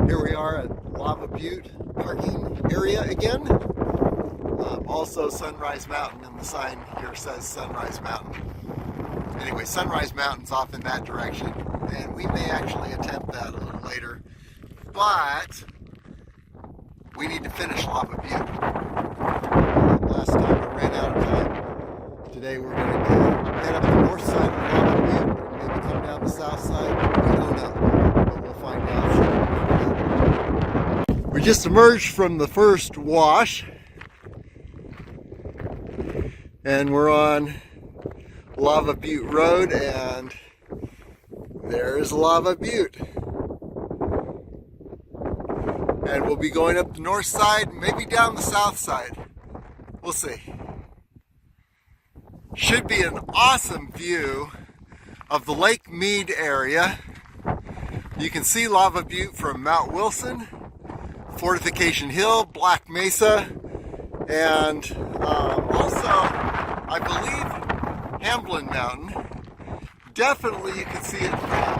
Here we are at Lava Butte parking area again. Also Sunrise Mountain, and the sign here says Sunrise Mountain. Anyway, Sunrise Mountain's off in that direction, and we may actually attempt that a little later, but we need to finish Lava Butte. Last time we ran out of time. Today we're going to head up the north side of Lava Butte, maybe come down the south side. We don't know, but we'll find out. We just emerged from the first wash, and we're on Lava Butte Road, and there's Lava Butte. And we'll be going up the north side, maybe down the south side. We'll see. Should be an awesome view of the Lake Mead area. You can see Lava Butte from Mount Wilson, Fortification Hill, Black Mesa, and also, I believe, Frenchman Mountain. Definitely you can see it from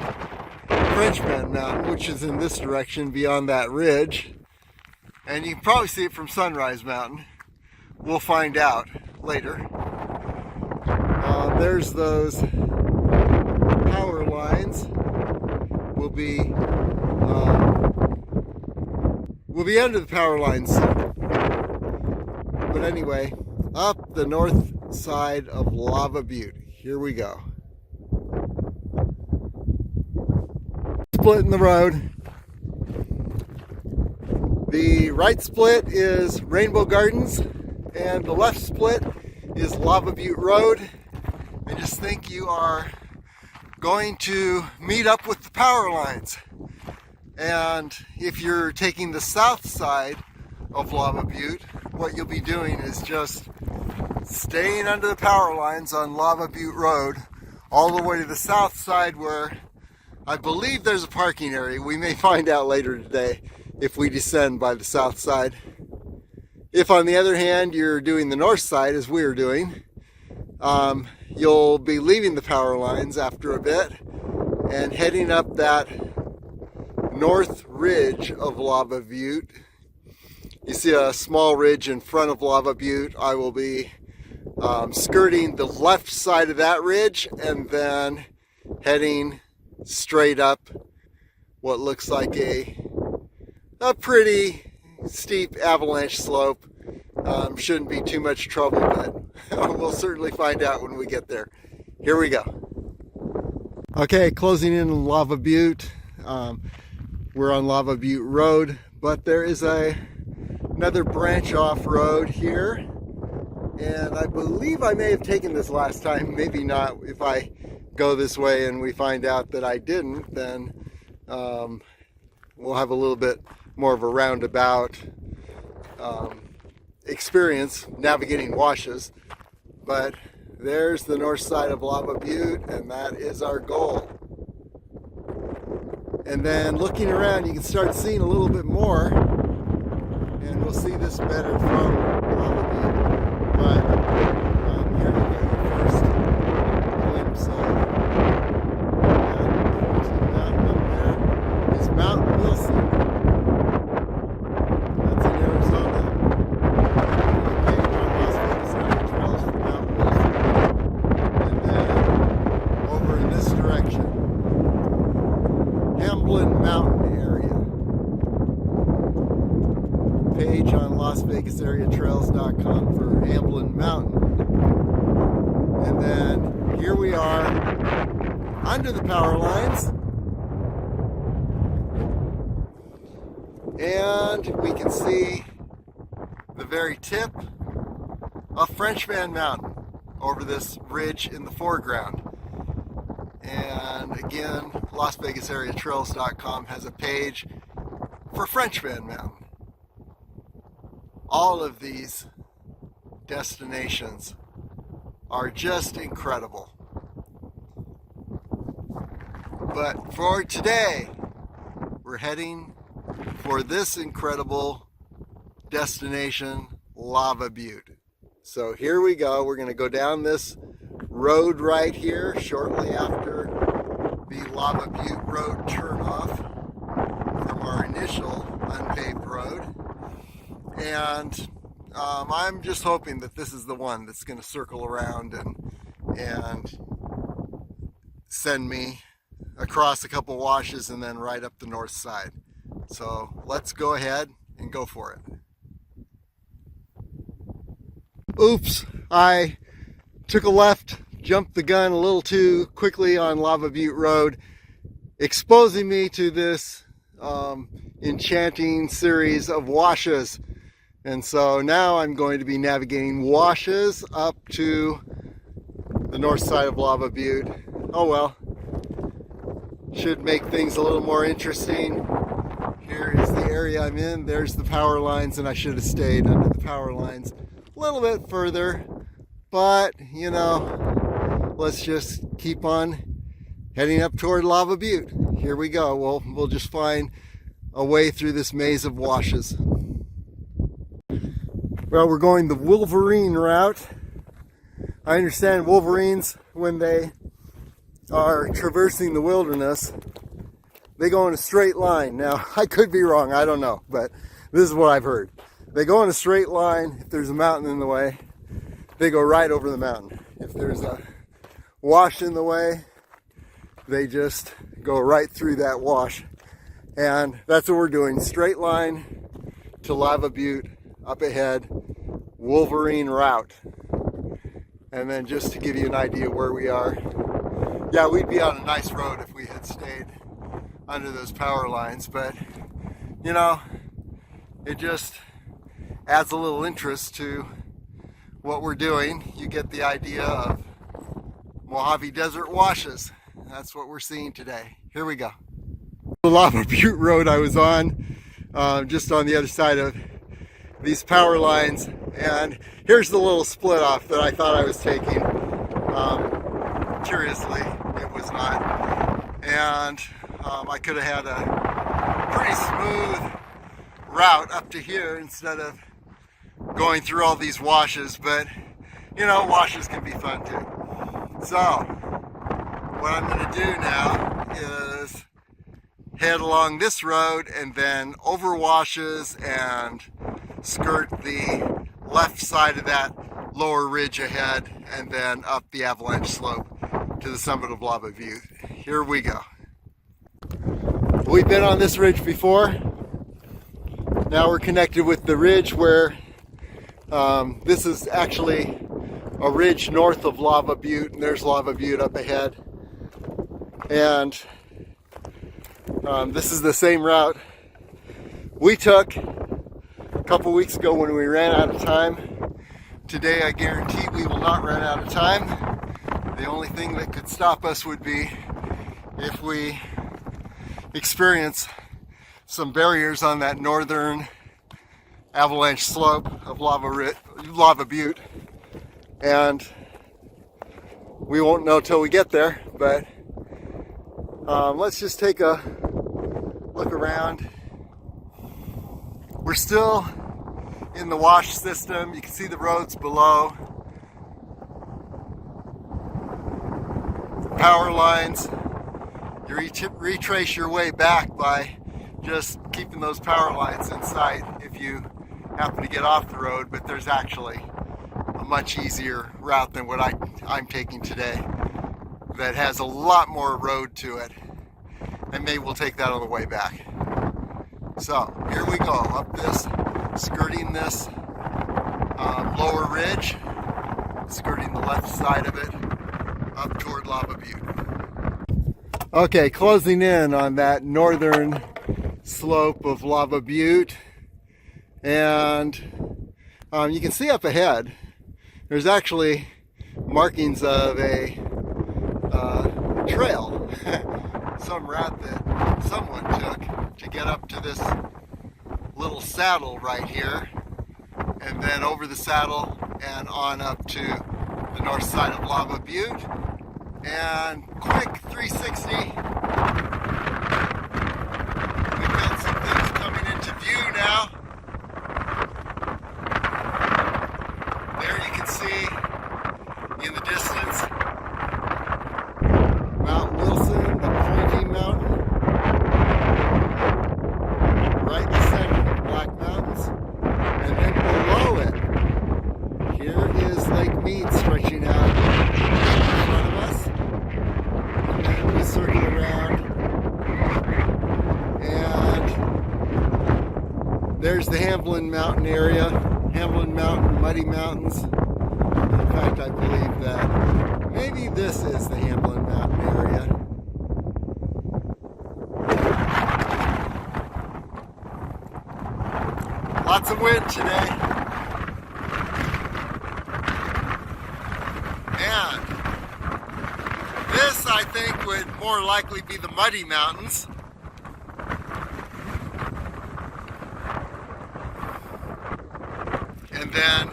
Frenchman Mountain, which is in this direction beyond that ridge. And you can probably see it from Sunrise Mountain. We'll find out later. There's those power lines. We'll be under the power lines soon. But anyway, up the north side of Lava Butte. Here we go. Split in the road. The right split is Rainbow Gardens, and the left split is Lava Butte Road. And just think you are going to meet up with the power lines. And if you're taking the south side of Lava Butte, what you'll be doing is just staying under the power lines on Lava Butte Road all the way to the south side, where I believe there's a parking area. We may find out later today if we descend by the south side. If, on the other hand, you're doing the north side, as we're doing, you'll be leaving the power lines after a bit and heading up that north ridge of Lava Butte. You see a small ridge in front of Lava Butte. I will be skirting the left side of that ridge and then heading straight up what looks like a pretty steep avalanche slope. Shouldn't be too much trouble, but we'll certainly find out when we get there. Here we go. Okay, closing in on Lava Butte. We're on Lava Butte Road, but there is another branch off road here, and I believe I may have taken this last time, maybe not. If I go this way and we find out that I didn't, then we'll have a little bit more of a roundabout experience navigating washes. But there's the north side of Lava Butte, and that is our goal. And then looking around, you can start seeing a little bit more, and we'll see this better from Lava Butte. But here we go, first glimpse of that up there is Mount Wilson. That's in Arizona. Over in this direction, Frenchman Mountain area. Page on LasVegasAreaTrails.com for Frenchman Mountain. And then here we are under the power lines. And we can see the very tip of Frenchman Mountain over this ridge in the foreground. And again, LasVegasAreaTrails.com has a page for Frenchman Mountain. All of these destinations are just incredible. But for today, we're heading for this incredible destination, Lava Butte. So here we go. We're going to go down this road right here shortly after the Lava Butte Road turnoff from our initial unpaved road. And I'm just hoping that this is the one that's going to circle around and send me across a couple washes and then right up the north side. So let's go ahead and go for it. Oops, I took a left, jumped the gun a little too quickly on Lava Butte Road, exposing me to this enchanting series of washes. And so now I'm going to be navigating washes up to the north side of Lava Butte. Oh well, should make things a little more interesting. Here is the area I'm in. There's the power lines, and I should have stayed under the power lines a little bit further, but you know, let's just keep on heading up toward Lava Butte. Here we go. We'll just find a way through this maze of washes. Well, we're going the Wolverine route. I understand wolverines, when they are traversing the wilderness, they go in a straight line. Now, I could be wrong, I don't know, but this is what I've heard. They go in a straight line. If there's a mountain in the way, they go right over the mountain. If there's a wash in the way, they just go right through that wash. And that's what we're doing. Straight line to Lava Butte, up ahead, Wolverine route. And then just to give you an idea where we are, yeah, we'd be on a nice road if we had stayed under those power lines, but you know, it just adds a little interest to what we're doing. You get the idea of Mojave Desert washes. That's what we're seeing today. Here we go. The Lava Butte Road I was on, just on the other side of these power lines, and here's the little split off that I thought I was taking. Curiously, it was not, and I could have had a pretty smooth route up to here instead of going through all these washes, but you know, washes can be fun too. So what I'm going to do now is head along this road and then over washes and skirt the left side of that lower ridge ahead and then up the avalanche slope to the summit of Lava Butte. Here we go. We've been on this ridge before. Now we're connected with the ridge where this is actually a ridge north of Lava Butte, and there's Lava Butte up ahead. And this is the same route we took a couple weeks ago when we ran out of time. Today I guarantee we will not run out of time. The only thing that could stop us would be if we experience some barriers on that northern avalanche slope of Lava Butte, and we won't know till we get there. But let's just take a look around. We're still in the wash system. You can see the roads below, power lines. You retrace your way back by just keeping those power lines in sight if you happen to get off the road, but there's actually a much easier route than what I'm taking today that has a lot more road to it, and maybe we'll take that on the way back. So here we go, up this, skirting this lower ridge, skirting the left side of it, up toward Lava Butte. Okay, closing in on that northern slope of Lava Butte, and you can see up ahead there's actually markings of a trail, some route that someone took to get up to this little saddle right here, and then over the saddle and on up to the north side of Lava Butte. And quick 360. We've got some things coming into view now. There you can see in the distance Mount Wilson, the pointing mountain, right beside There's the Hamblin Mountain area, Hamblin Mountain, Muddy Mountains. In fact, I believe that maybe this is the Hamblin Mountain area. Lots of wind today. And this, I think, would more likely be the Muddy Mountains. And then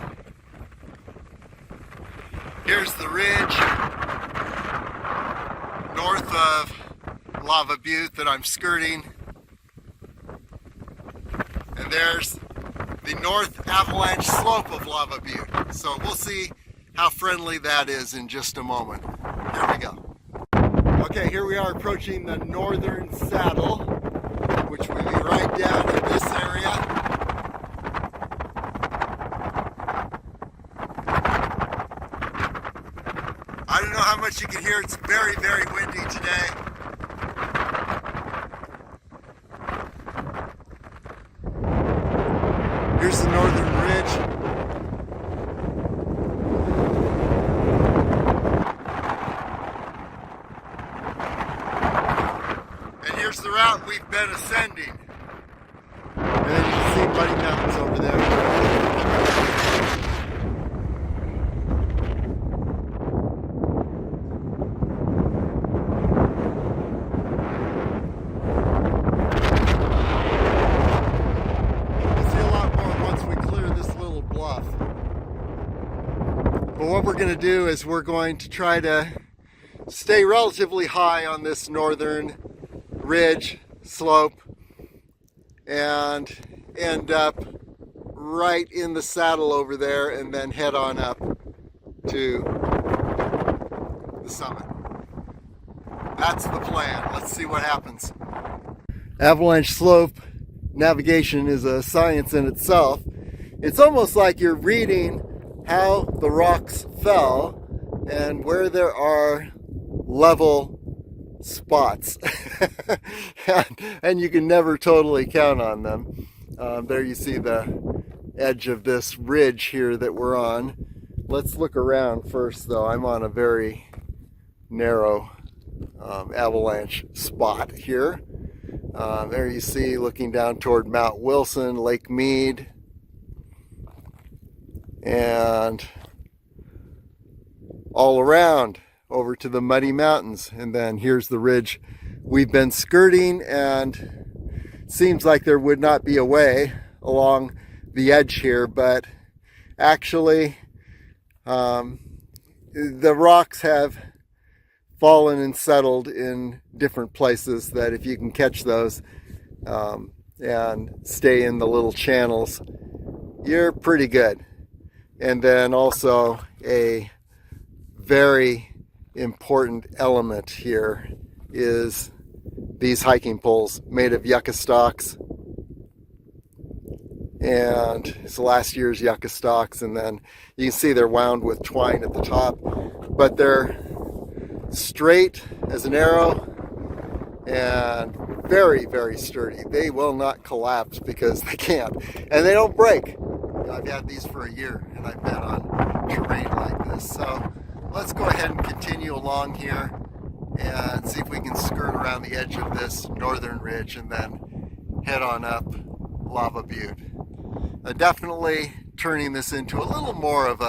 here's the ridge north of Lava Butte that I'm skirting. And there's the north avalanche slope of Lava Butte. So we'll see how friendly that is in just a moment. Here we go. Okay, here we are approaching the northern saddle, which will be right down in this area. I don't know how much you can hear. It's very, very windy today. Here's the northern ridge. And here's the route we've been ascending. And then you can see Muddy Mountains over there. But what we're going to do is we're going to try to stay relatively high on this northern ridge slope and end up right in the saddle over there and then head on up to the summit. That's the plan. Let's see what happens. Avalanche slope navigation is a science in itself. It's almost like you're reading how the rocks fell and where there are level spots. and you can never totally count on them. There you see the edge of this ridge here that we're on. Let's look around first though. I'm on a very narrow avalanche spot here. There you see, looking down toward Mount Wilson, Lake Mead, and all around over to the Muddy Mountains. And then here's the ridge we've been skirting, and it seems like there would not be a way along the edge here, but actually the rocks have fallen and settled in different places that if you can catch those and stay in the little channels, you're pretty good. And then also a very important element here is these hiking poles made of yucca stalks. And it's last year's yucca stalks, and then you can see they're wound with twine at the top, but they're straight as an arrow and very, very sturdy. They will not collapse because they can't, and they don't break. I've had these for a year and I've been on terrain like this. So let's go ahead and continue along here and see if we can skirt around the edge of this northern ridge and then head on up Lava Butte. Definitely turning this into a little more of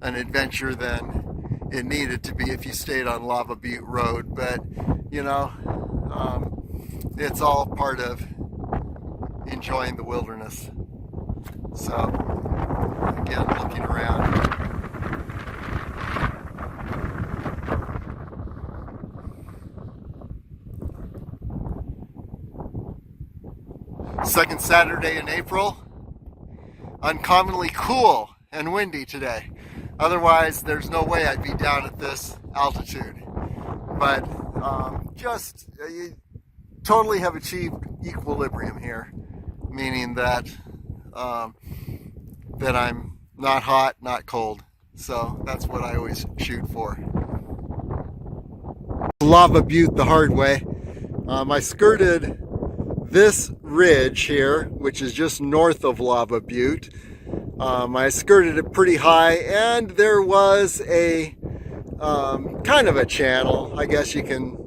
an adventure than it needed to be if you stayed on Lava Butte Road, but you know, it's all part of enjoying the wilderness. So, again, looking around. Second Saturday in April. Uncommonly cool and windy today. Otherwise, there's no way I'd be down at this altitude. But you totally have achieved equilibrium here, meaning that that I'm not hot, not cold. So that's what I always shoot for. Lava Butte the hard way. I skirted this ridge here, which is just north of Lava Butte. I skirted it pretty high, and there was a kind of a channel. I guess you can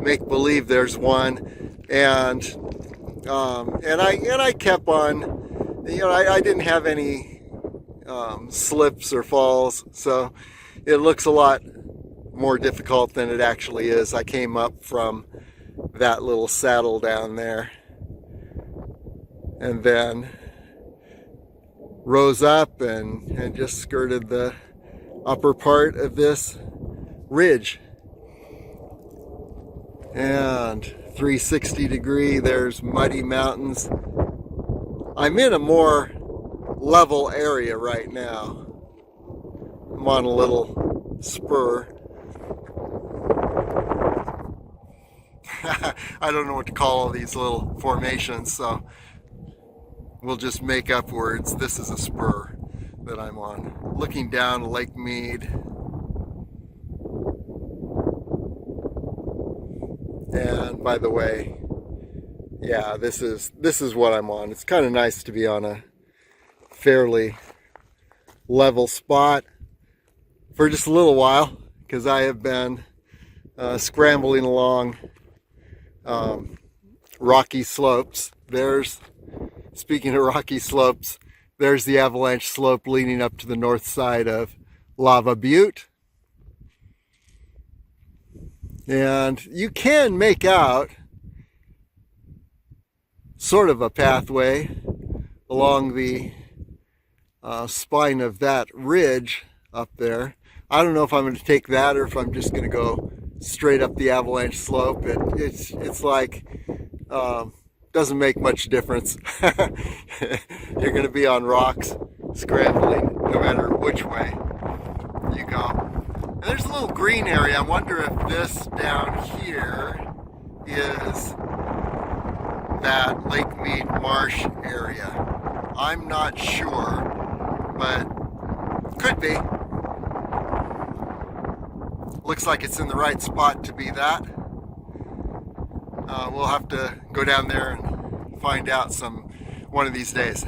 make believe there's one, and I kept on. I didn't have any slips or falls, so it looks a lot more difficult than it actually is. I came up from that little saddle down there, and then rose up and just skirted the upper part of this ridge. And 360 degree, there's muddy mountains. I'm in a more level area right now. I'm on a little spur. I don't know what to call all these little formations, so we'll just make up words. This is a spur that I'm on, looking down Lake Mead. And by the way, yeah, this is what I'm on. It's kind of nice to be on a fairly level spot for just a little while, because I have been scrambling along rocky slopes. Speaking of rocky slopes, there's the avalanche slope leading up to the north side of Lava Butte. And you can make out sort of a pathway along the spine of that ridge up there. I don't know if I'm going to take that or if I'm just going to go straight up the avalanche slope. It's like doesn't make much difference. You're going to be on rocks scrambling no matter which way you go. And there's a little green area. I wonder if this down here is that Lake Mead marsh area. I'm not sure, but could be. Looks like it's in the right spot to be that. We'll have to go down there and find out one of these days.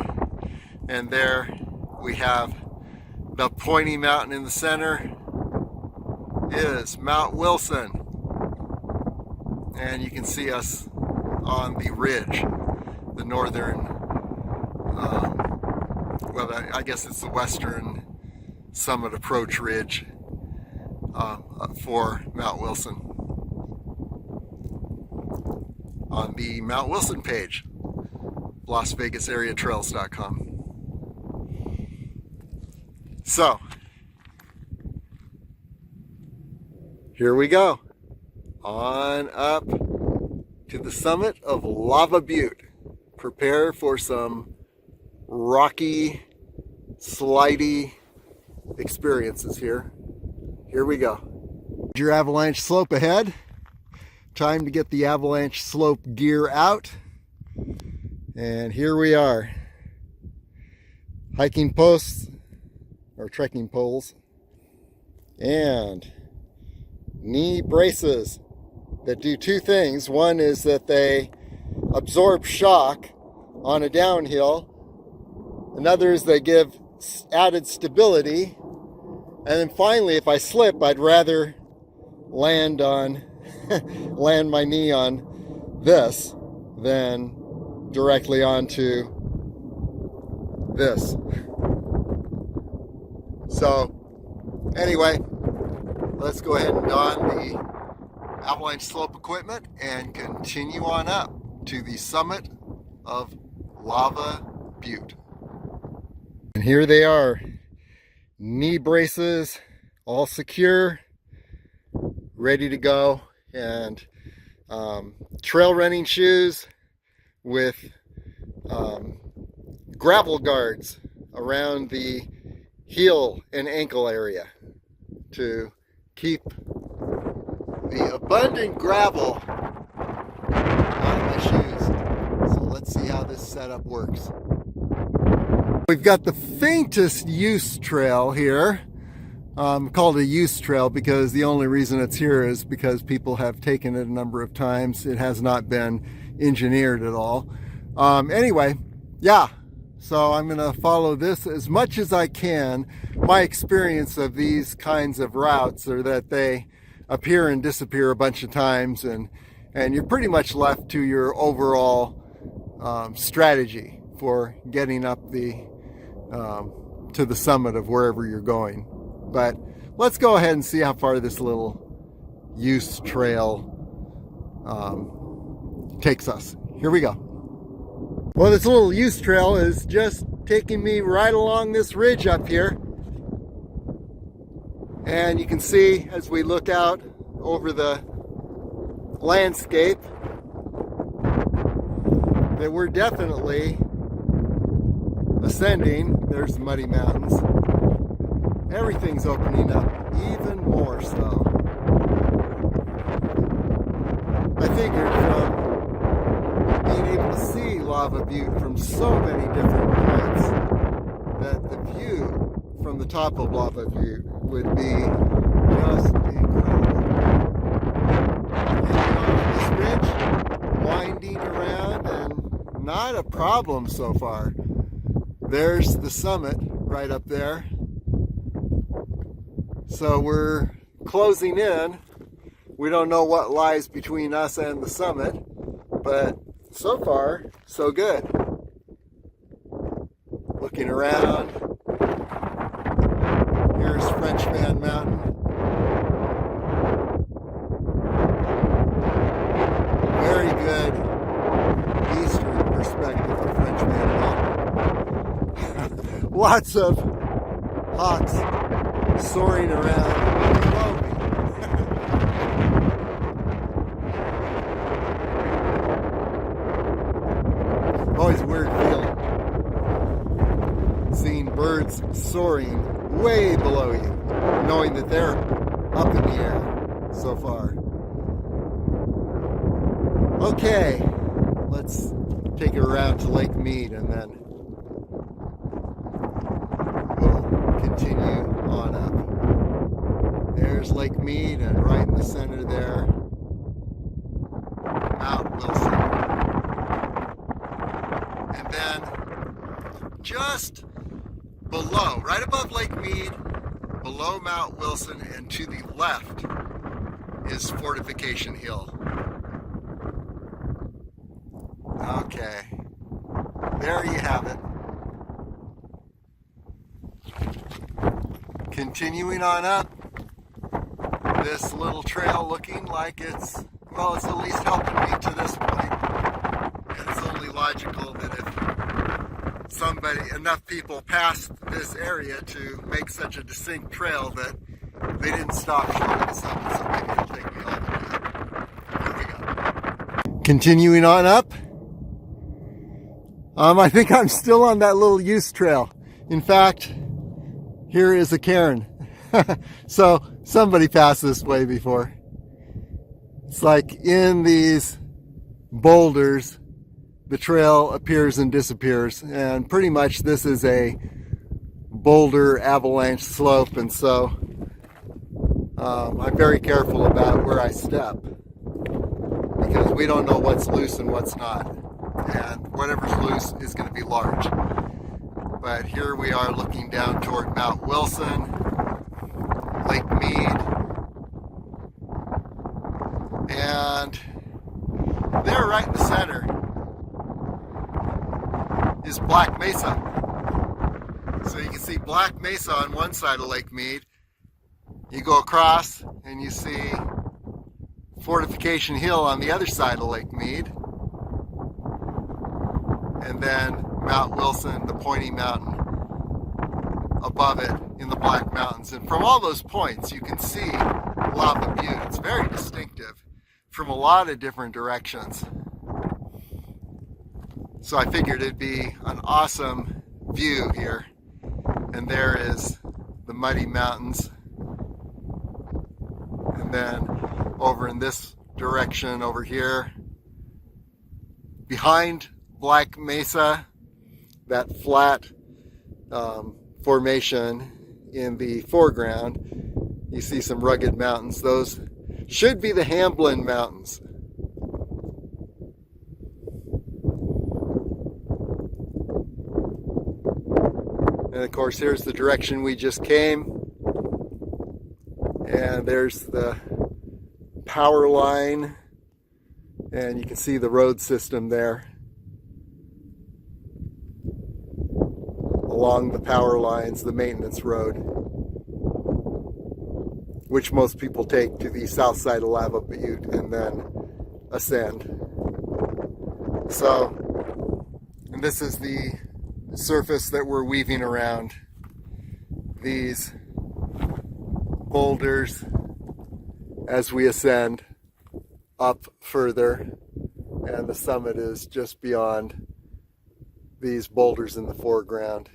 And there we have the pointy mountain in the center is Mount Wilson. And you can see us on the ridge, the northern, I guess it's the western summit approach ridge for Mount Wilson. On the Mount Wilson page, LasVegasAreaTrails.com. So, here we go, on up to the summit of Lava Butte. Prepare for some rocky, slidey experiences here. Here we go. Your avalanche slope ahead. Time to get the avalanche slope gear out. And here we are. Hiking posts, or trekking poles, and knee braces that do two things. One is that they absorb shock on a downhill. Another is they give added stability. And then finally, if I slip, I'd rather land my knee on this than directly onto this. So anyway, let's go ahead and don the avalanche slope equipment and continue on up to the summit of Lava Butte. And here they are, knee braces all secure, ready to go, and trail running shoes with gravel guards around the heel and ankle area to keep the abundant gravel out of my shoes. So let's see how this setup works. We've got the faintest use trail here. Called a use trail because the only reason it's here is because people have taken it a number of times. It has not been engineered at all. Anyway, yeah, so I'm going to follow this as much as I can. My experience of these kinds of routes are that they appear and disappear a bunch of times, and you're pretty much left to your overall strategy for getting up to the summit of wherever you're going. But let's go ahead and see how far this little use trail takes us. Here we go. Well, this little use trail is just taking me right along this ridge up here. And you can see as we look out over the landscape that we're definitely ascending. There's the Muddy Mountains. Everything's opening up even more so. I figured from being able to see Lava Butte from so many different points that the view from the top of Lava Butte would be just incredible. And this ridge winding around and not a problem so far. There's the summit right up there. So we're closing in. We don't know what lies between us and the summit, but so far, so good. Looking around, here's Frenchman Mountain. Very good eastern perspective of Frenchman Mountain. Lots of hawks soaring around below me. Always a weird feeling, seeing birds soaring way below you, knowing that they're up in the air so far. Okay, let's take it around to Lake Mead and then we'll continue on up. There's Lake Mead, and right in the center there, Mount Wilson. And then just below, right above Lake Mead, below Mount Wilson and to the left is Fortification Hill. Okay, there you have it. Continuing on up, this little trail looking like it's at least helping me to this point. And it's only logical that if enough people passed this area to make such a distinct trail that they didn't stop short of the summit, so maybe it'll take me all the way. Here we go. Continuing on up. I think I'm still on that little use trail. In fact, here is a cairn. So somebody passed this way before. It's like in these boulders, the trail appears and disappears, and pretty much this is a boulder avalanche slope, and so I'm very careful about where I step because we don't know what's loose and what's not, and whatever's loose is going to be large. But here we are looking down toward Mount Wilson, Lake Mead, and there right in the center is Black Mesa. So you can see Black Mesa on one side of Lake Mead. You go across and you see Fortification Hill on the other side of Lake Mead. And then Mount Wilson, the pointy mountain above it in the Black Mountains. And from all those points you can see Lava Butte. It's very distinctive from a lot of different directions. So I figured it'd be an awesome view here. And there is the Muddy Mountains. And then over in this direction over here, behind Black Mesa, that flat formation in the foreground, you see some rugged mountains. Those should be the Hamblin Mountains. And of course, here's the direction we just came. And there's the power line. And you can see the road system there along the power lines, the maintenance road, which most people take to the south side of Lava Butte and then ascend. So, and this is the surface that we're weaving around. These boulders as we ascend up further, and the summit is just beyond these boulders in the foreground.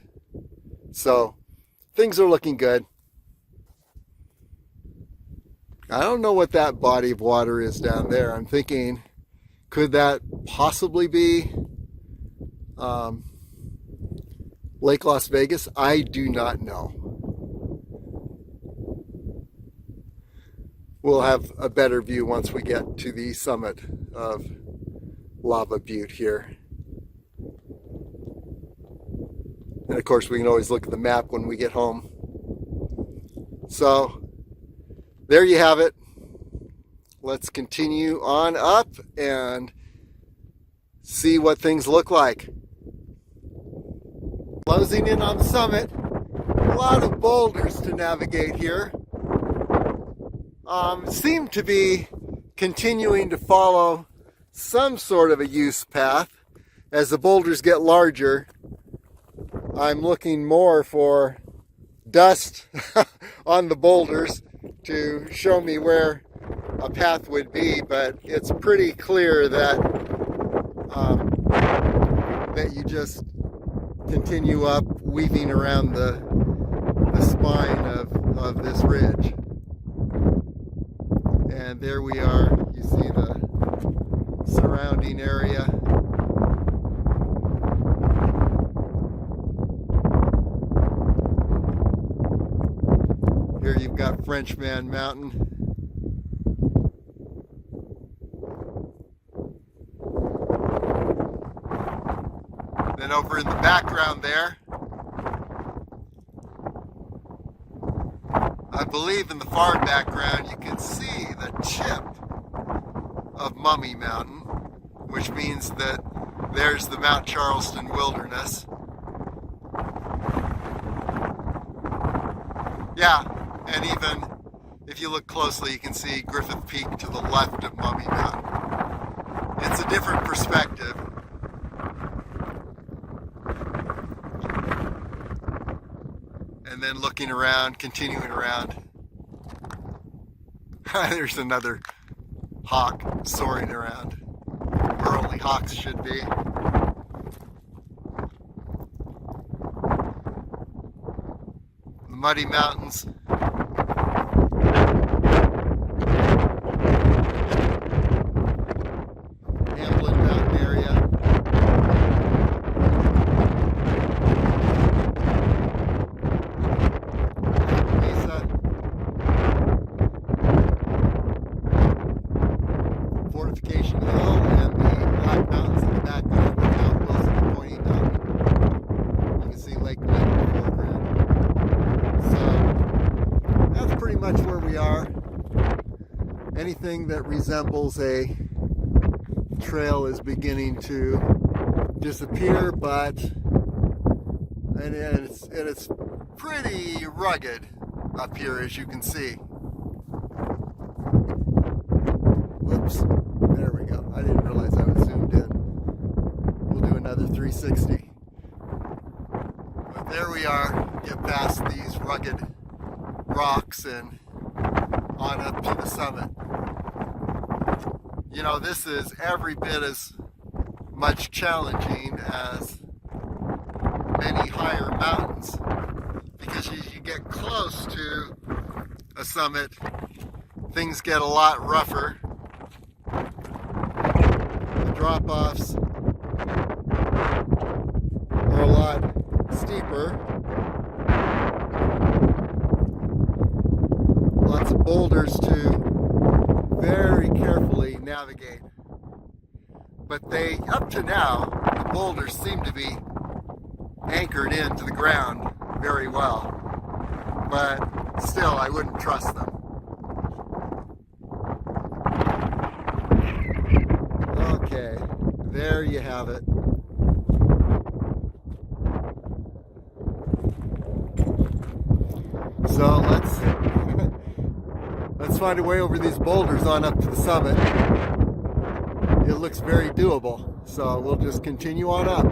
So things are looking good. I don't know what that body of water is down there. I'm thinking, could that possibly be Lake Las Vegas? I do not know. We'll have a better view once we get to the summit of Lava Butte here. And of course, we can always look at the map when we get home. So, there you have it. Let's continue on up and see what things look like. Closing in on the summit. A lot of boulders to navigate here. Seem to be continuing to follow some sort of a use path. As the boulders get larger, I'm looking more for dust on the boulders to show me where a path would be, but it's pretty clear that that you just continue up, weaving around the spine of this ridge. And there we are. You see the surrounding area. Here you've got Frenchman Mountain. Then over in the background there, I believe in the far background you can see the tip of Mummy Mountain, which means that there's the Mount Charleston Wilderness. Yeah, and even if you look closely, you can see Griffith Peak to the left of Mummy Mountain. It's a different perspective. And then looking around, continuing around, there's another hawk soaring around, where only hawks should be. The Muddy Mountains. Mountain area. Mesa. Fortification Hill and the Black Mountains in the background with Mount Wilson pointing up. You can see Lake Mead in the foreground. So that's pretty much where we are. Anything that resembles a trail is beginning to disappear, but it's pretty rugged up here, as you can see. Whoops, there we go. I didn't realize I was zoomed in. We'll do another 360. But there we are, get past these rugged rocks and on up to the summit. You know, this is every bit as much challenging as many higher mountains, because as you get close to a summit, things get a lot rougher. The drop-offs are a lot steeper. Lots of boulders to very carefully navigate. But up to now, the boulders seem to be anchored into the ground very well, but still I wouldn't trust them. Okay, there you have it. So let's find a way over these boulders on up to the summit. It looks very doable, so we'll just continue on up.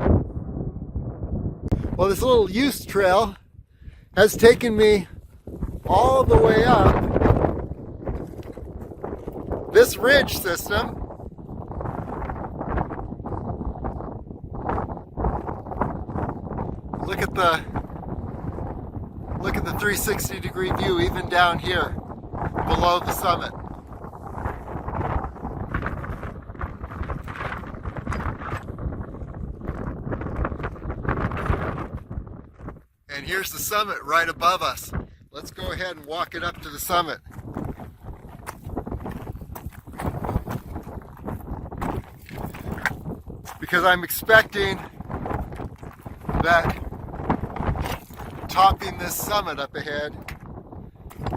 Well, this little use trail has taken me all the way up this ridge system. Look at the 360-degree view even down here below the summit. And here's the summit right above us. Let's go ahead and walk it up to the summit. Because I'm expecting that topping this summit up ahead,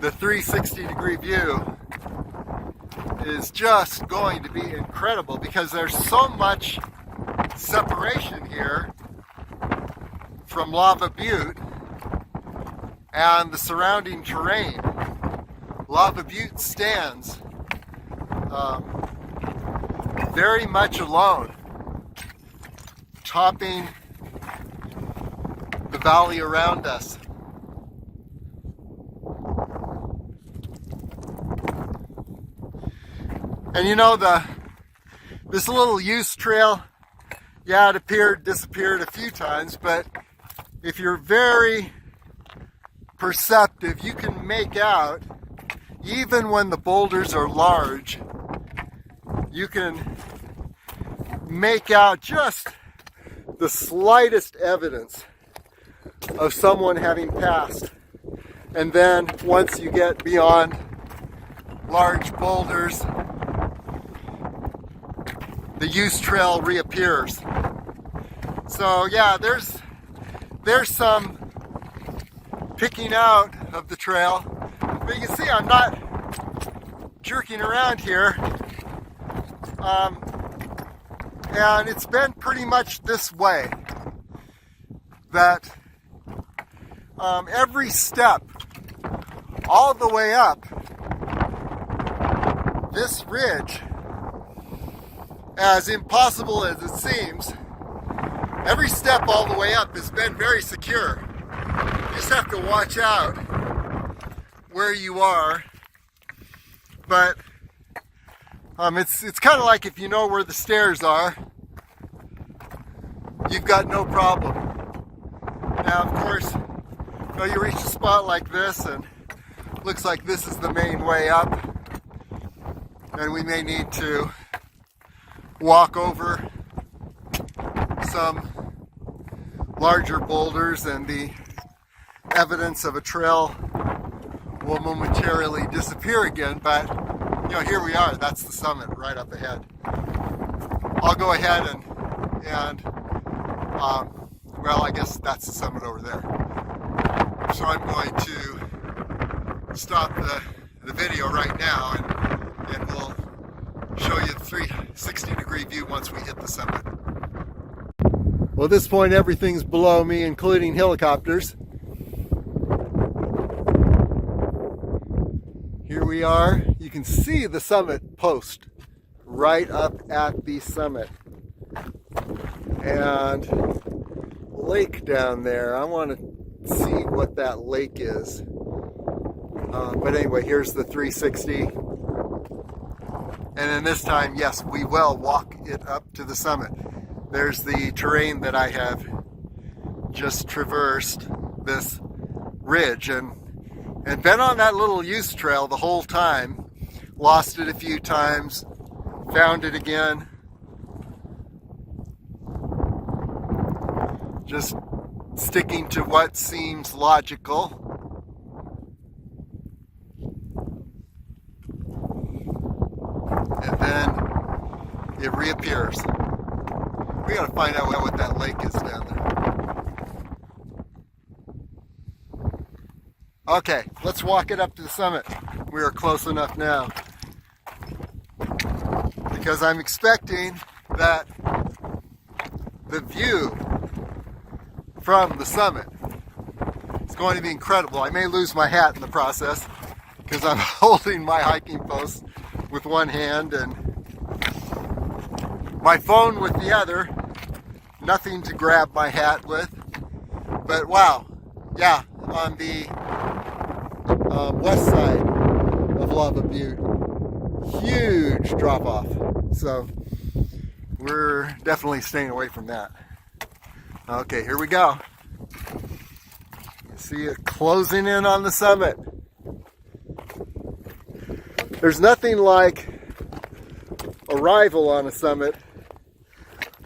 the 360-degree view is just going to be incredible because there's so much separation here from Lava Butte and the surrounding terrain. Lava Butte stands very much alone, topping the valley around us. And you know, this little use trail, yeah, it disappeared a few times, but if you're very perceptive, you can make out, even when the boulders are large, you can make out just the slightest evidence of someone having passed. And then once you get beyond large boulders, the use trail reappears. So yeah, there's some picking out of the trail, but you can see I'm not jerking around here, and it's been pretty much this way, that every step all the way up this ridge, as impossible as it seems, every step all the way up has been very secure. You just have to watch out where you are, but it's kind of like if you know where the stairs are, you've got no problem. Now, of course, you reach a spot like this and looks like this is the main way up, and we may need to walk over some larger boulders, and the evidence of a trail will momentarily disappear again. But here we are. That's the summit right up ahead. I'll go ahead and well, I guess that's the summit over there. So I'm going to stop the video right now, and we'll show you the 360-degree view once we hit the summit. Well, at this point, everything's below me, including helicopters. Here we are. You can see the summit post right up at the summit. And lake down there. I want to see what that lake is. But anyway, here's the 360. And then this time, yes, we will walk it up to the summit. There's the terrain that I have just traversed, this ridge, and been on that little use trail the whole time. Lost it a few times, found it again. Just sticking to what seems logical. And then it reappears. We gotta find out what that lake is down there. Okay, let's walk it up to the summit. We are close enough now, because I'm expecting that the view from the summit is going to be incredible. I may lose my hat in the process because I'm holding my hiking post with one hand and my phone with the other. Nothing to grab my hat with. But wow, yeah, on the west side of Lava Butte, huge drop off. So we're definitely staying away from that. Okay, here we go. You see it closing in on the summit. There's nothing like arrival on a summit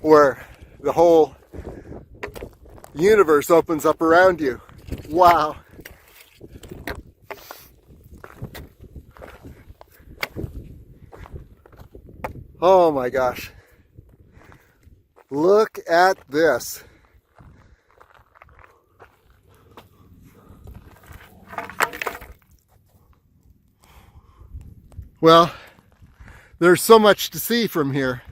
where the whole universe opens up around you. Wow. Oh my gosh. Look at this. Well, there's so much to see from here.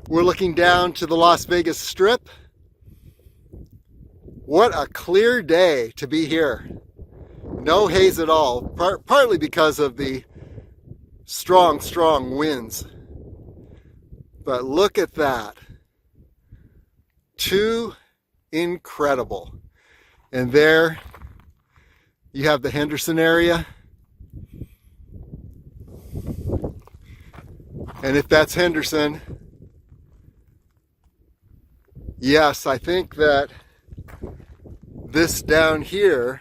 We're looking down to the Las Vegas Strip. What a clear day to be here. No haze at all, partly because of the strong winds. But look at that. Too incredible. And there you have the Henderson area. And if that's Henderson, yes, I think that this down here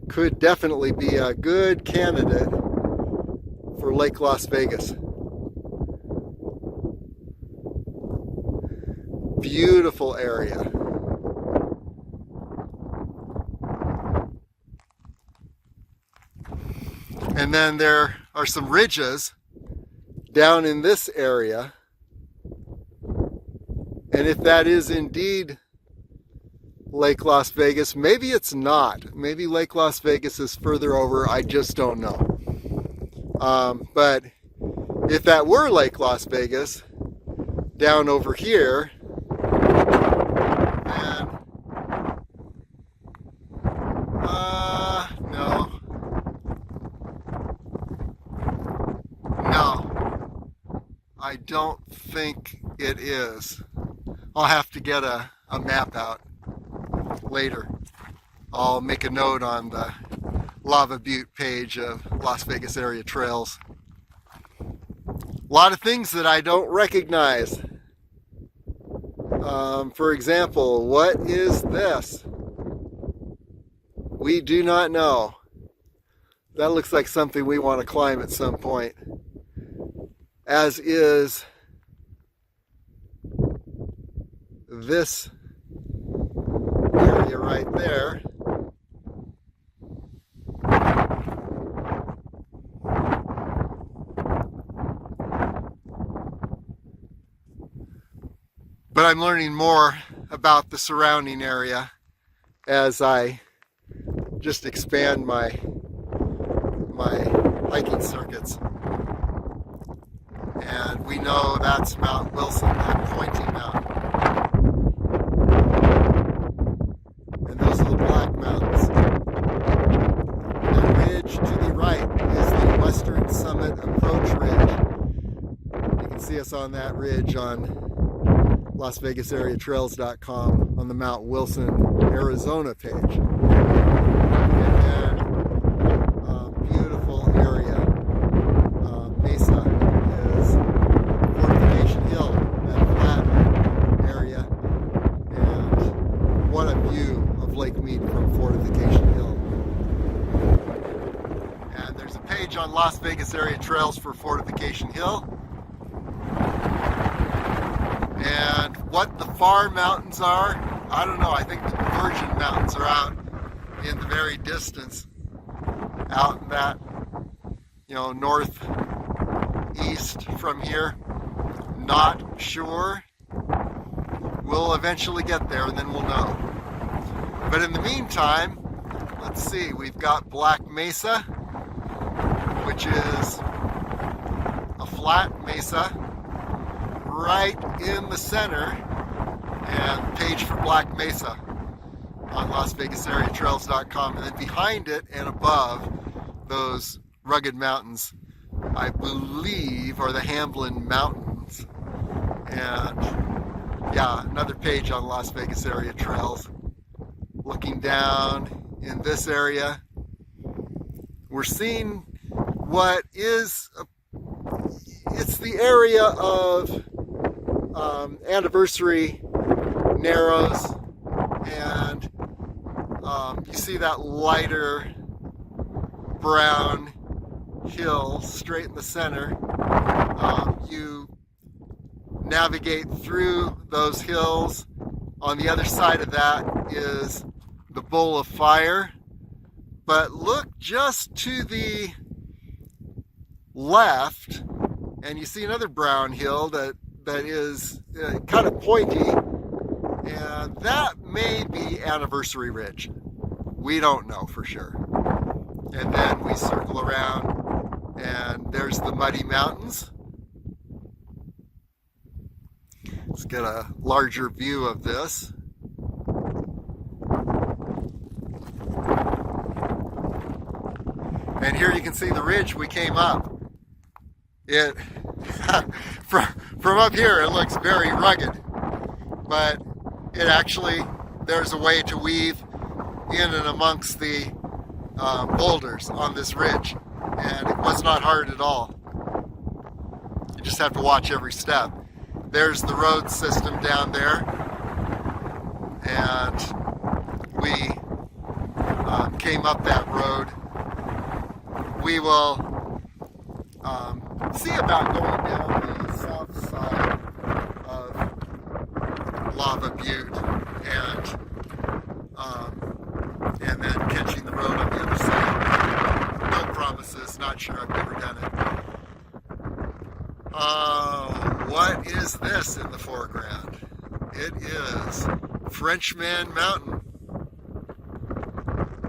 could definitely be a good candidate for Lake Las Vegas. Beautiful area. And then there are some ridges down in this area. And if that is indeed Lake Las Vegas, maybe it's not. Maybe Lake Las Vegas is further over. I just don't know. But if that were Lake Las Vegas, down over here, then no, I don't think it is. I'll have to get a map out later. I'll make a note on the Lava Butte page of Las Vegas area trails. A lot of things that I don't recognize. For example, what is this? We do not know. That looks like something we want to climb at some point. As is this area right there. But I'm learning more about the surrounding area as I just expand my hiking circuits. And we know that's Mount Wilson, that pointy mountain. And those are the Black Mountains. The ridge to the right is the Western Summit Approach Ridge. You can see us on that ridge on LasVegasAreaTrails.com on the Mount Wilson, Arizona page. And then beautiful area, Mesa, is Fortification Hill, that flat area. And what a view of Lake Mead from Fortification Hill. And there's a page on Las Vegas Area Trails for Fortification Hill. And what the far mountains are, I don't know. I think the Virgin Mountains are out in the very distance, out in that, northeast from here. Not sure. We'll eventually get there and then we'll know. But in the meantime, let's see, we've got Black Mesa, which is a flat mesa right in the center, and page for Black Mesa on LasVegasAreaTrails.com. And then behind it and above those rugged mountains, I believe, are the Hamblin Mountains. And yeah, another page on Las Vegas Area Trails. Looking down in this area, we're seeing what is it's the area of Anniversary Narrows, and you see that lighter brown hill straight in the center. You navigate through those hills. On the other side of that is the Bowl of Fire, but look just to the left and you see another brown hill that is kind of pointy, and that may be Anniversary Ridge. We don't know for sure. And then we circle around and there's the Muddy Mountains. Let's get a larger view of this. And here you can see the ridge we came up. It from up here it looks very rugged, but it actually, there's a way to weave in and amongst the boulders on this ridge, and it was not hard at all. You just have to watch every step. There's the road system down there, and we came up that road. We will see about going down the south side of Lava Butte and then catching the road on the other side. No promises, not sure, I've never done it. What is this in the foreground? It is Frenchman Mountain.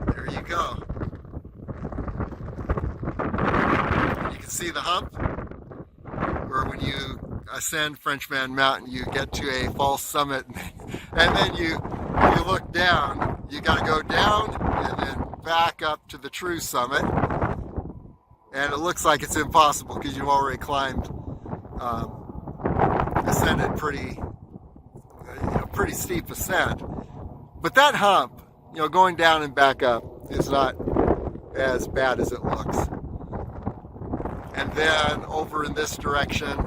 There you go. You can see the hump, where when you ascend Frenchman Mountain, you get to a false summit, and then you look down. You got to go down and then back up to the true summit, and it looks like it's impossible because you've already climbed, ascended pretty steep ascent. But that hump, going down and back up is not as bad as it looks. And then over in this direction,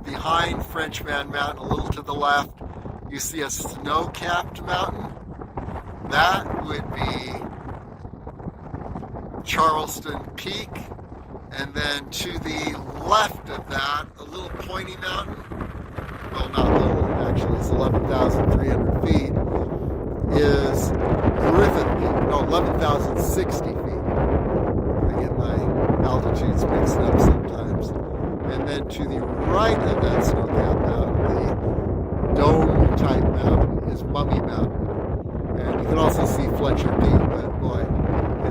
behind Frenchman Mountain, a little to the left, you see a snow-capped mountain. That would be Charleston Peak. And then to the left of that, a little pointy mountain, well, not little, actually it's 11,300 feet, is Griffith Peak. No, 11,060 feet. I get my altitudes mixed up sometimes. And then to the right of that snow-capped mountain, the dome-type mountain, is Mummy Mountain. And you can also see Fletcher Peak, but boy,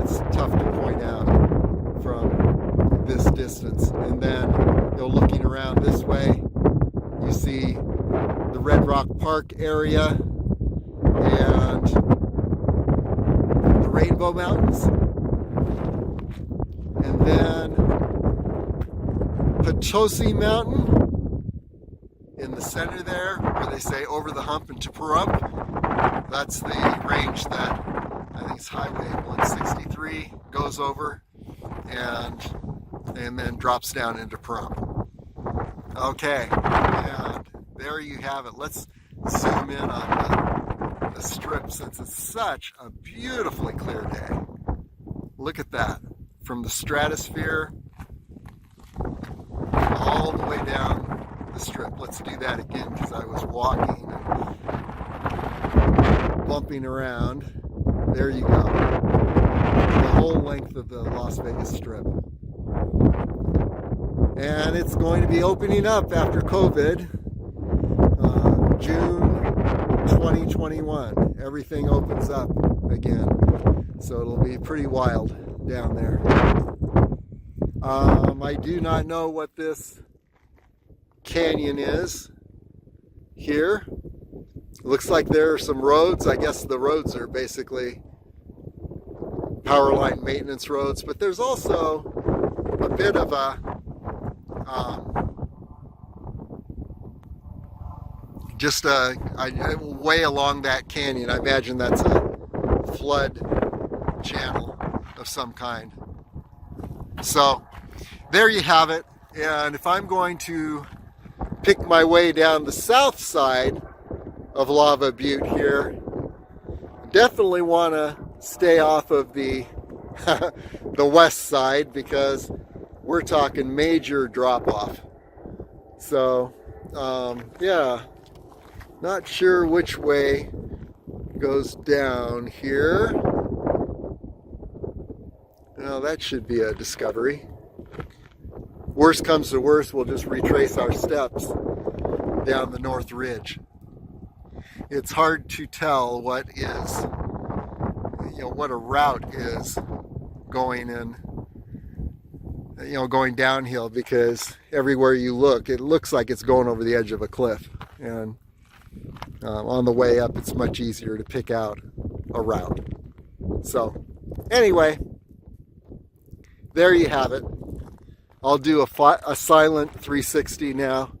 it's tough to point out from this distance. And then, looking around this way, you see the Red Rock Park area and the Rainbow Mountains. And then Potosi Mountain in the center there, where they say over the hump into Pahrump. That's the range that I think it's Highway 163 goes over and then drops down into Pahrump. Okay, and there you have it. Let's zoom in on the strip since it's such a beautifully clear day. Look at that. From the stratosphere all the way down the strip. Let's do that again because I was walking and bumping around. There you go. The whole length of the Las Vegas Strip. And it's going to be opening up after COVID. June 2021. Everything opens up again. So it'll be pretty wild down there. I do not know what this canyon is here. Looks like there are some roads. I guess the roads are basically power line maintenance roads, but there's also a bit of a just a way along that canyon. I imagine that's a flood channel of some kind. So there you have it. And if I'm going to pick my way down the south side of Lava Butte here, definitely want to stay off of the the west side, because we're talking major drop off. So yeah, not sure which way goes down here. Well, that should be a discovery. Worst comes to worst, we'll just retrace our steps down the North Ridge. It's hard to tell what is, what a route is going in, going downhill, because everywhere you look, it looks like it's going over the edge of a cliff. And on the way up, it's much easier to pick out a route. So anyway, there you have it. I'll do a silent 360 now.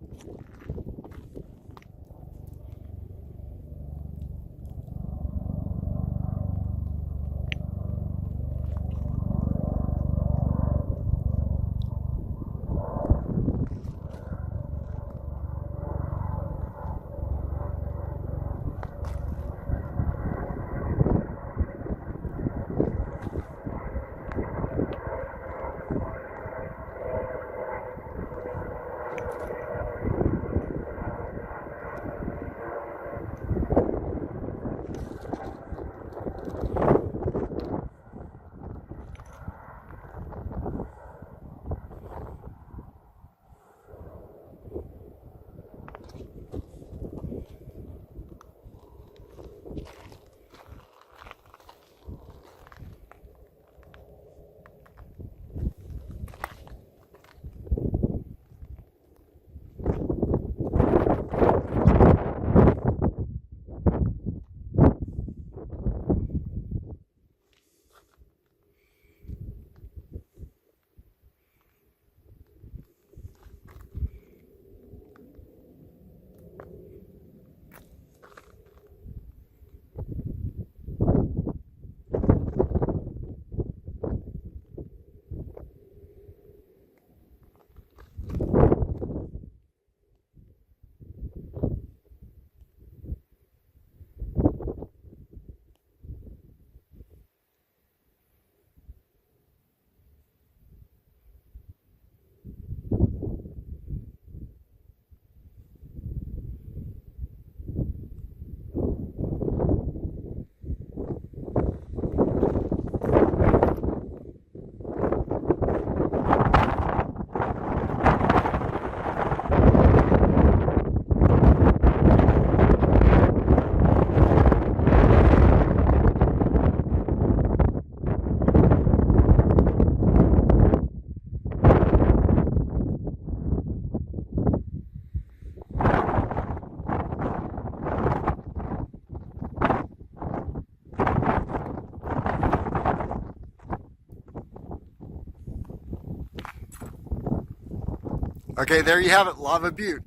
Okay, there you have it, Lava Butte.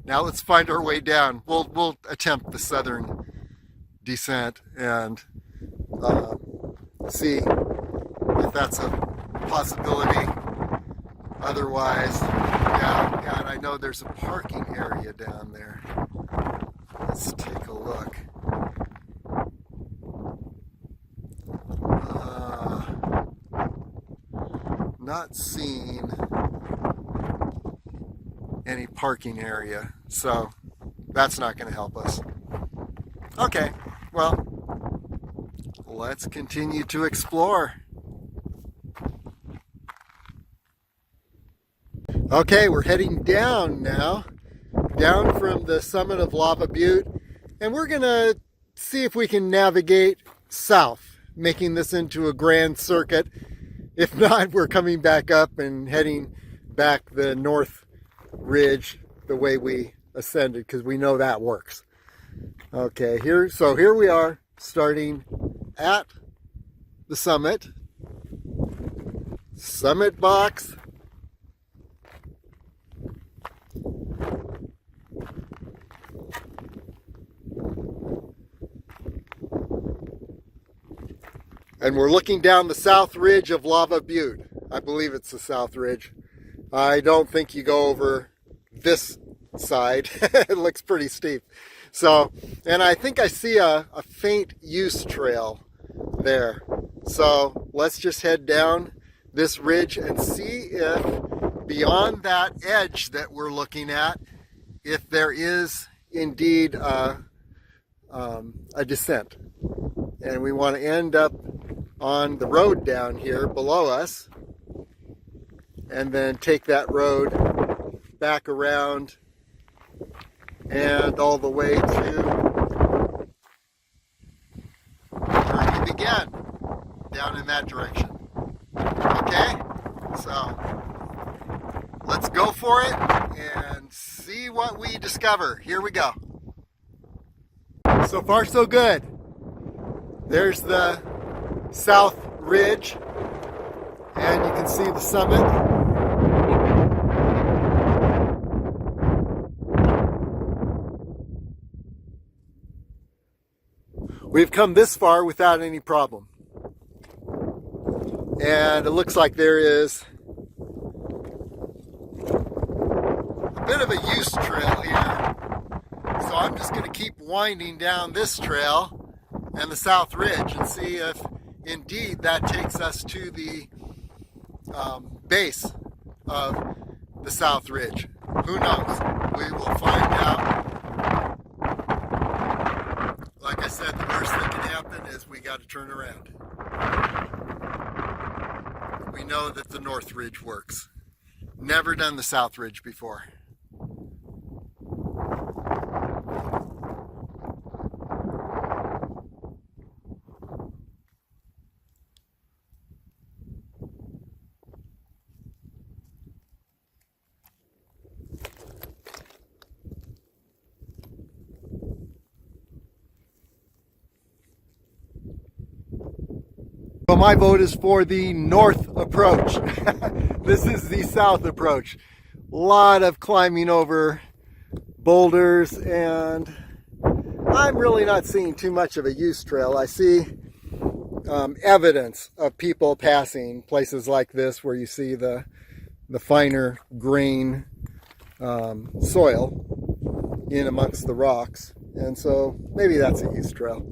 Now let's find our way down. We'll attempt the southern descent and see if that's a possibility. Otherwise, yeah, and I know there's a parking area down there. Let's take a look. Not seeing any parking area, so that's not going to help us. Okay, well, let's continue to explore. Okay, we're heading down now. down from the summit of Lava Butte, and we're gonna see if we can navigate south, making this into a grand circuit. If not, we're coming back up and heading back the north ridge the way we ascended, because we know that works. Okay, here we are, starting at the summit box. And we're looking down the south ridge of Lava Butte. I believe it's the south ridge. I don't think you go over this side. It looks pretty steep. So, and I think I see a faint use trail there. So let's just head down this ridge and see if beyond that edge that we're looking at, if there is indeed a descent. And we want to end up on the road down here below us, and then take that road back around and all the way to where we began, down in that direction. Okay, so let's go for it and see what we discover. Here we go. So far so good. There's the south ridge, and you can see the summit. We've come this far without any problem. And it looks like there is a bit of a use trail here. So I'm just going to keep winding down this trail and the south ridge and see if indeed that takes us to the base of the south ridge. Who knows? We will find out. Like I said, the worst that can happen is we got to turn around. We know that the north ridge works. Never done the south ridge before. Well, my vote is for the north approach. This is the south approach. A lot of climbing over boulders, and I'm really not seeing too much of a use trail. I see evidence of people passing places like this where you see the finer grain soil in amongst the rocks, and so maybe that's a use trail.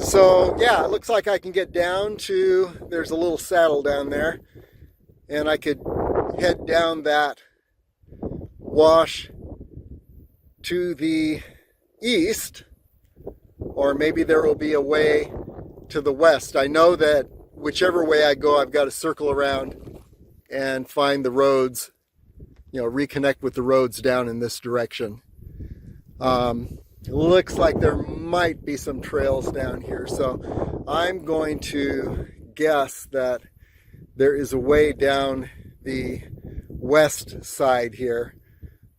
So yeah, it looks like I can get down to, there's a little saddle down there, and I could head down that wash to the east, or maybe there will be a way to the west. I know that whichever way I go, I've got to circle around and find the roads, reconnect with the roads down in this direction. It looks like there might be some trails down here, so I'm going to guess that there is a way down the west side here.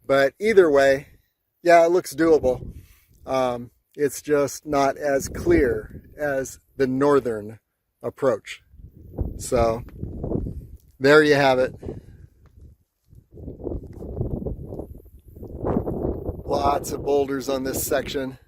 But either way, yeah, it looks doable. It's just not as clear as the northern approach. So there you have it. Lots of boulders on this section.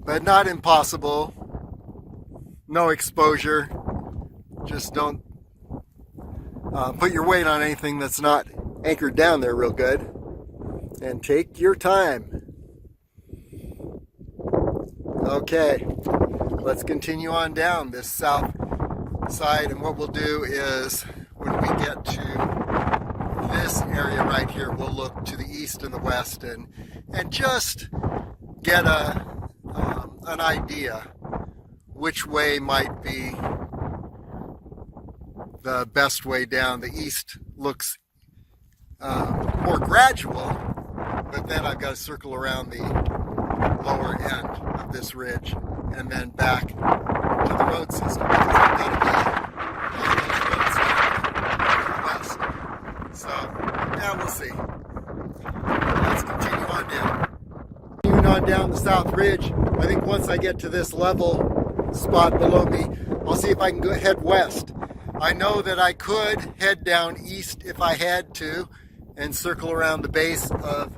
But not impossible. No exposure. Just don't put your weight on anything that's not anchored down there real good. And take your time. Okay, let's continue on down this south side, and what we'll do is when we get to this area right here, we'll look to the east and the west and just get an idea which way might be the best way down. The east looks more gradual, but then I've got to circle around the lower end of this ridge and then back to the road system, because I've got to be on those roads to the west. So, yeah, we'll see. Let's continue on down. Continuing on down the south ridge, I think once I get to this level spot below me, I'll see if I can go head west. I know that I could head down east if I had to and circle around the base of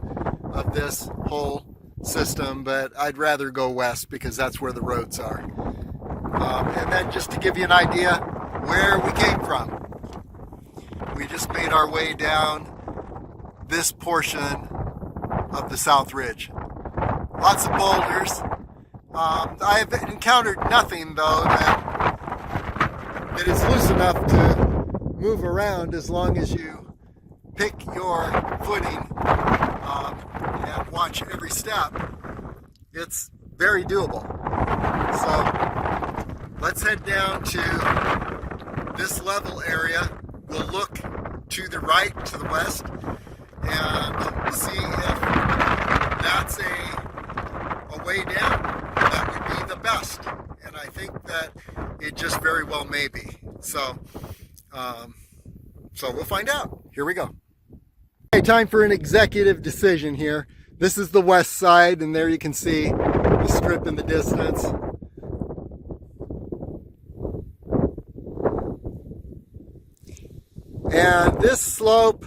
this whole system, but I'd rather go west because that's where the roads are. And then just to give you an idea where we came from, we just made our way down this portion of the South Ridge. Lots of boulders. I've encountered nothing though that is loose enough to move around as long as you pick your footing and watch every step. It's very doable. So let's head down to this level area. We'll look to the right, to the west, and see if that's a way down that would be the best. And I think that it just very well may be. So we'll find out. Here we go. Okay, time for an executive decision here. This is the west side, and there you can see the strip in the distance. And this slope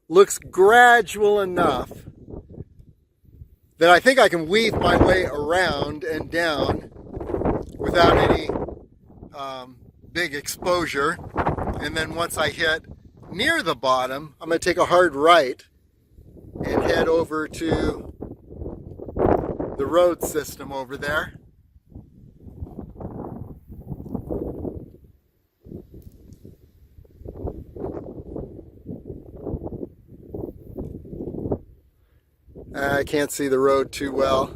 looks gradual enough that I think I can weave my way around and down without any big exposure. And then once I hit near the bottom, I'm going to take a hard right and head over to the road system over there. I can't see the road too well.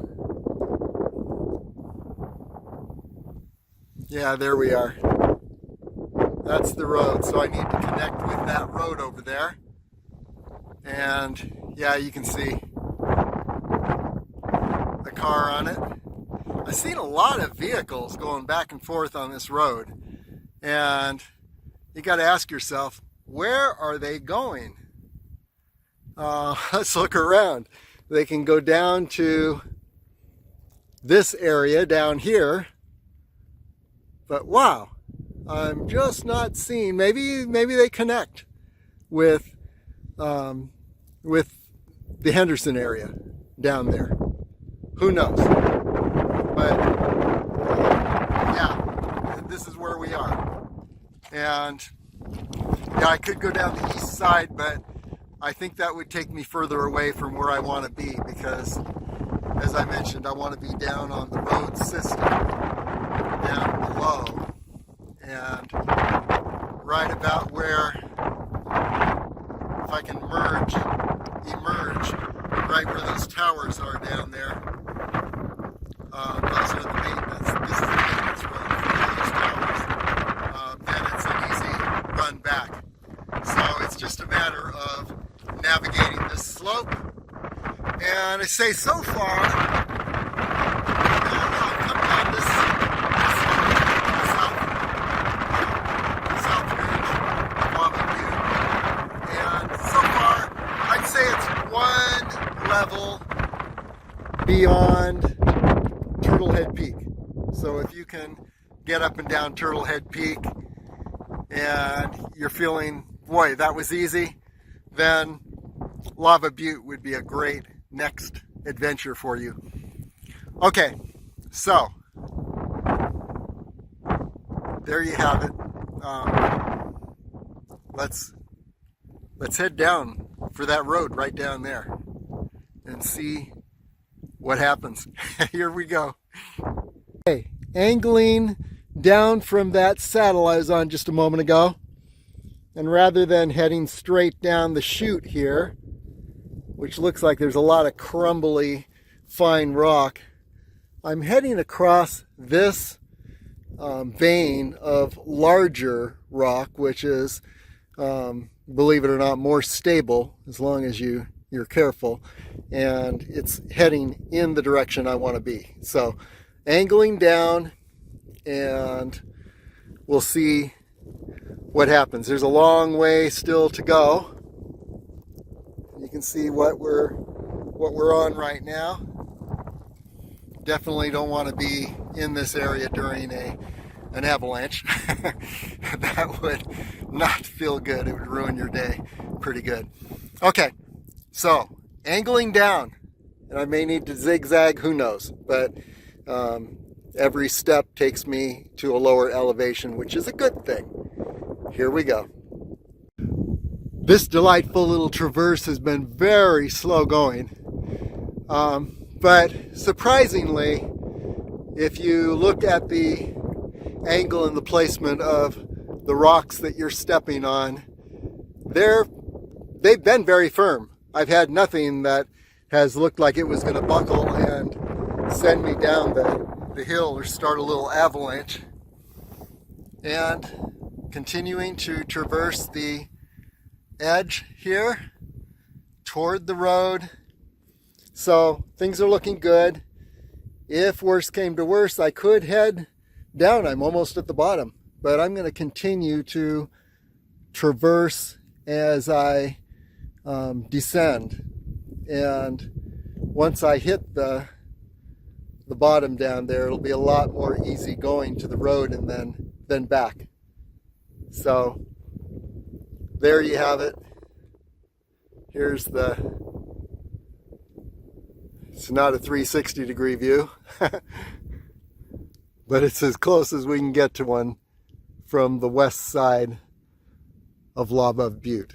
Yeah, there we are. That's the road, so I need to connect with that road over there. And yeah, you can see the car on it. I've seen a lot of vehicles going back and forth on this road, and you got to ask yourself, where are they going? Let's look around. They can go down to this area down here, but wow, I'm just not seeing. Maybe they connect with the Henderson area down there. Who knows? But yeah, this is where we are. And yeah, I could go down the east side, but I think that would take me further away from where I want to be, because as I mentioned, I want to be down on the road system down below, and right about where, if I can emerge right where those towers are down there. Those are the maintenance. This is the maintenance road for those towers. Then it's an easy run back. So it's just a matter of navigating this slope. And I say so far, I've come down this south ridge of Lava Butte. And so far, I'd say it's one level beyond Turtlehead Peak. So if you can get up and down Turtlehead Peak and you're feeling, boy, that was easy, then Lava Butte would be a great next adventure for you. Okay, so there you have it. Let's head down for that road right down there and see what happens. Here we go. Okay, angling down from that saddle I was on just a moment ago. And rather than heading straight down the chute here, which looks like there's a lot of crumbly, fine rock, I'm heading across this vein of larger rock, which is, believe it or not, more stable as long as you're careful, and it's heading in the direction I want to be. So angling down, and we'll see what happens. There's a long way still to go. You can see what we're on right now. Definitely don't want to be in this area during an avalanche. That would not feel good. It would ruin your day pretty good. Okay, so angling down, and I may need to zigzag, who knows, but every step takes me to a lower elevation, which is a good thing. Here we go. This delightful little traverse has been very slow going, but surprisingly, if you look at the angle and the placement of the rocks that you're stepping on, they've been very firm. I've had nothing that has looked like it was going to buckle and send me down the hill or start a little avalanche. And continuing to traverse the edge here toward the road. So things are looking good. If worse came to worse, I could head down. I'm almost at the bottom, but I'm going to continue to traverse as I descend. And once I hit the bottom down there, it'll be a lot more easy going to the road and then back. So there you have it. Here's it's not a 360 degree view, but it's as close as we can get to one from the west side of Lava Butte.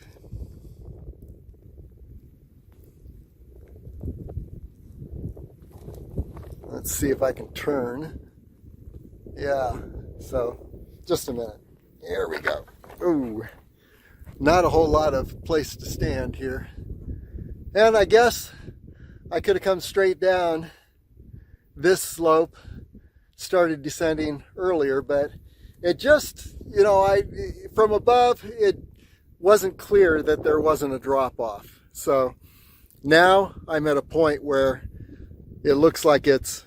Let's see if I can turn. Yeah, so just a minute. Here we go. Ooh, not a whole lot of place to stand here. And I guess I could have come straight down this slope, started descending earlier, but it just, from above, it wasn't clear that there wasn't a drop off. So now I'm at a point where it looks like it's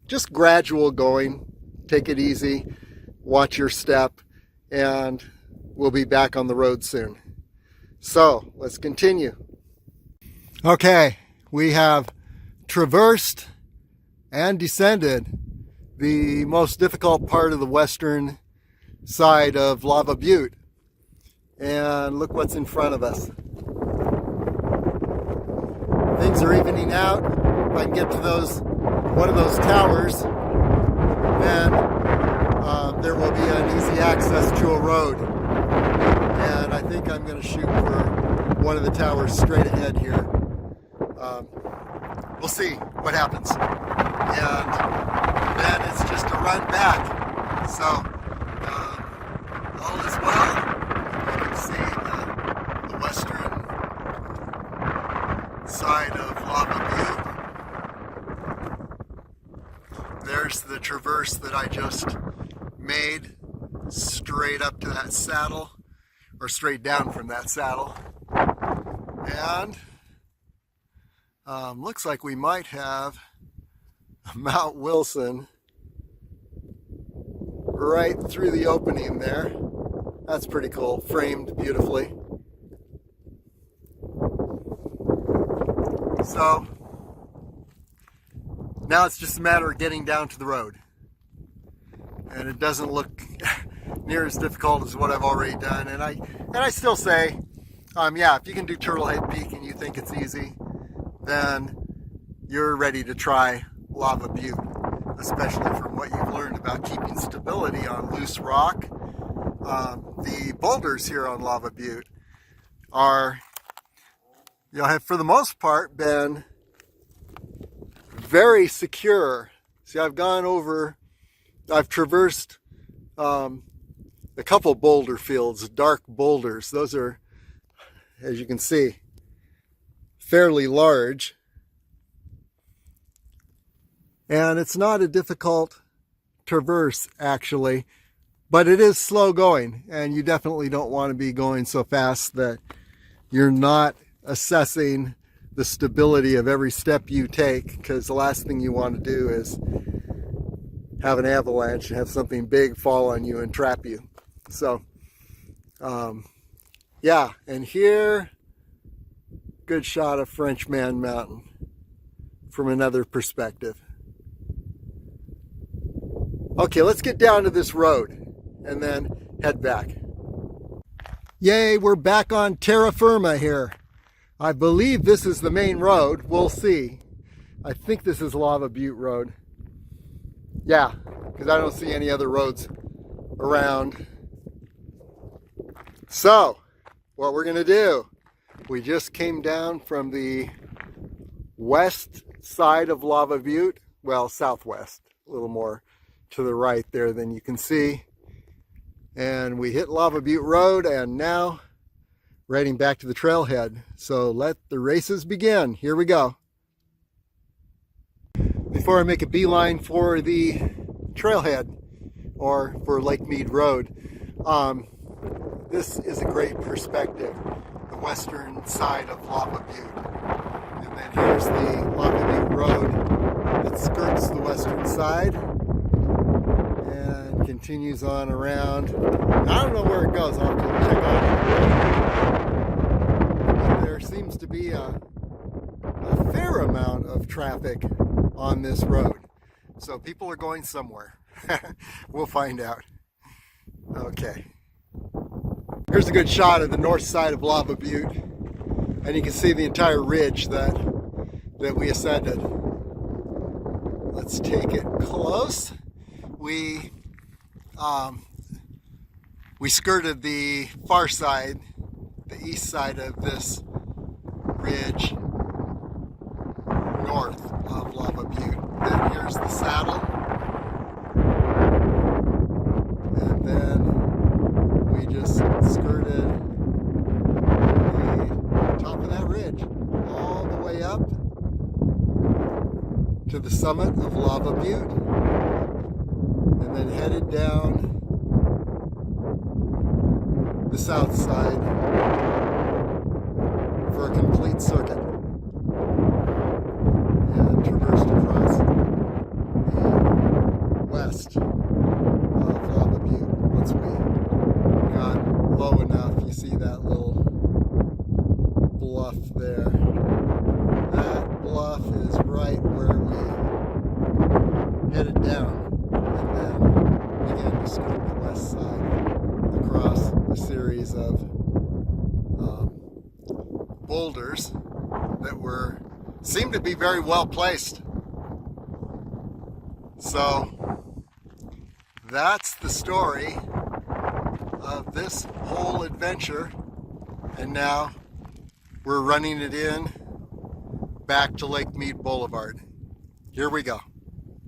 just gradual going. Take it easy, watch your step, and we'll be back on the road soon. So let's continue. Okay, we have traversed and descended the most difficult part of the western side of Lava Butte. And look what's in front of us. Things are evening out. If I can get to one of those towers, then there will be an easy access to a road. And I think I'm going to shoot for one of the towers straight ahead here. We'll see what happens. And then it's just a run back. So all is well. You can see the western side of Lava Butte. There's the traverse that I just made straight up to that saddle, or straight down from that saddle. And looks like we might have Mount Wilson right through the opening there. That's pretty cool, framed beautifully. So now it's just a matter of getting down to the road. And it doesn't look near as difficult as what I've already done. And I still say, yeah, if you can do Turtlehead Peak and you think it's easy, then you're ready to try Lava Butte, especially from what you've learned about keeping stability on loose rock. The boulders here on Lava Butte are, have for the most part been very secure. See, I've traversed a couple boulder fields, dark boulders. Those are, as you can see, fairly large. And it's not a difficult traverse, actually, but it is slow going, and you definitely don't want to be going so fast that you're not assessing the stability of every step you take, because the last thing you want to do is have an avalanche and have something big fall on you and trap you. So yeah, and here, good shot of Frenchman Mountain from another perspective. Okay, let's get down to this road and then head back. Yay, we're back on terra firma here. I believe this is the main road. We'll see. I think this is Lava Butte Road. Yeah, because I don't see any other roads around. So, what we're going to do, we just came down from the west side of Lava Butte, well, southwest, a little more to the right there than you can see. And we hit Lava Butte Road, and now we're heading back to the trailhead. So let the races begin. Here we go. Before I make a beeline for the trailhead, or for Lake Mead Road, this is a great perspective, the western side of Lava Butte. And then here's the Lava Butte Road that skirts the western side and continues on around. I don't know where it goes. I'll have to check out. But there seems to be a fair amount of traffic on this road. So people are going somewhere. We'll find out. Okay. Here's a good shot of the north side of Lava Butte. And you can see the entire ridge that we ascended. Let's take it close. We skirted the far side, the east side of this ridge, north of Lava Butte. Then here's the saddle. And then we just skirted the top of that ridge all the way up to the summit of Lava Butte, and then headed down the south side for a complete circuit and traversed across the west of Lava Butte. Once we got low enough, you see that little bluff there. That bluff is right where we headed down, and then began to skirt the west side across a series of boulders that seemed to be very well placed. So that's the story of this whole adventure, and now we're running it in back to Lake Mead Boulevard. Here we go.